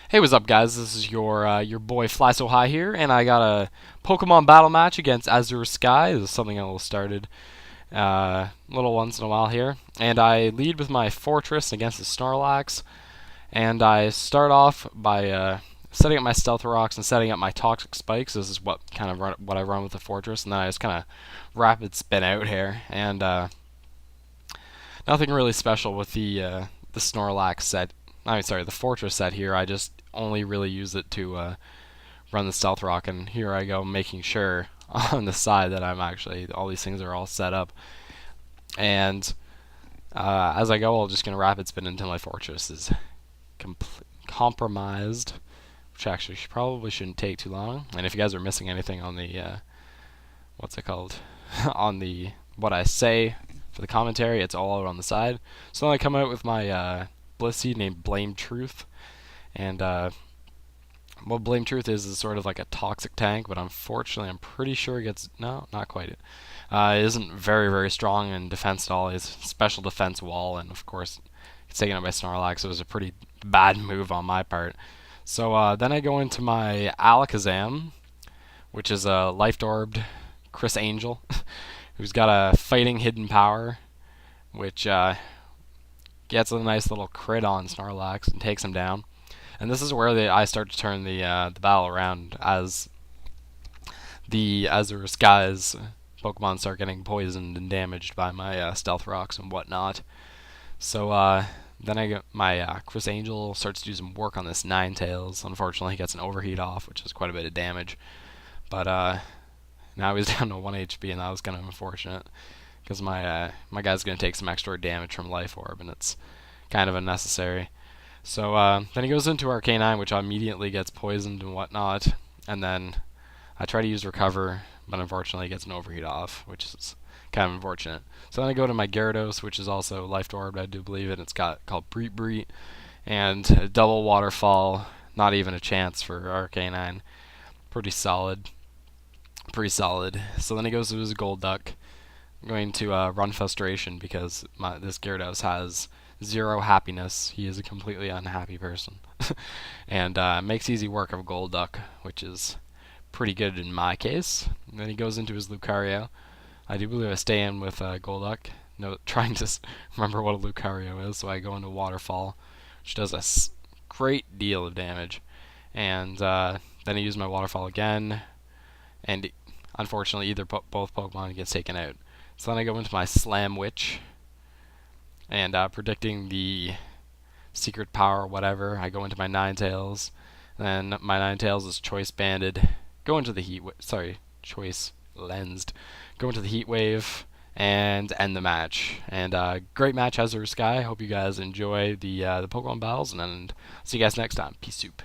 Hey, what's up, guys? This is your boy Fly So High here, and I got a Pokemon battle match against Azure Sky. This is something I will started little once in a while here, and I lead with my Fortress against the Snorlax, and I start off by setting up my Stealth Rocks and setting up my Toxic Spikes. This is what I run with the Fortress, and then I just kind of rapid spin out here, and nothing really special with the Snorlax set. I mean, sorry, the Fortress set here. I just only really use it to run the Stealth Rock, and here I go making sure on the side that I'm actually all these things are all set up. And as I go, I'm just gonna rapid spin until my Fortress is compromised, which actually probably shouldn't take too long. And if you guys are missing anything on the what's it called on the what I say for the commentary, it's all out on the side. So then I come out with my Blissey named Blame Truth, and what Blame Truth is sort of like a toxic tank, but unfortunately, I'm pretty sure it gets no, not quite. It isn't very strong in defense at all. It's special defense wall, and of course, it's taken out by Snorlax. So it was a pretty bad move on my part. So then I go into my Alakazam, which is a life orbed Chris Angel, who's got a fighting hidden power, which gets a nice little crit on Snorlax and takes him down. And this is where I start to turn the battle around as the Azure Skies Pokemon start getting poisoned and damaged by my Stealth Rocks and whatnot. So then I get my Chris Angel starts to do some work on this Ninetales. Unfortunately, he gets an overheat off, which is quite a bit of damage. But now he's down to 1 HP, and that was kind of unfortunate because my guy's going to take some extra damage from Life Orb, and it's kind of unnecessary. So then he goes into Arcanine, which immediately gets poisoned and whatnot, and then I try to use Recover, but unfortunately it gets an Overheat off, which is kind of unfortunate. So then I go to my Gyarados, which is also Life Orbed, I do believe, and it's got called Breet Breet, and a double Waterfall, not even a chance for Arcanine. Pretty solid. Pretty solid. So then he goes to his Golduck. I'm going to run Frustration because this Gyarados has 0 happiness. He is a completely unhappy person. And makes easy work of Golduck, which is pretty good in my case. And then he goes into his Lucario. I do believe I stay in with Golduck, trying to remember what a Lucario is, so I go into Waterfall, which does a great deal of damage. And then I use my Waterfall again, and unfortunately both Pokemon gets taken out. So then I go into my Slam Witch, and predicting the secret power or whatever, I go into my Ninetales. Then my Ninetales is Choice Banded. Go into the Choice Lensed. Go into the Heat Wave and end the match. And great match, Azure Sky. Hope you guys enjoy the Pokemon battles, and see you guys next time. Peace soup.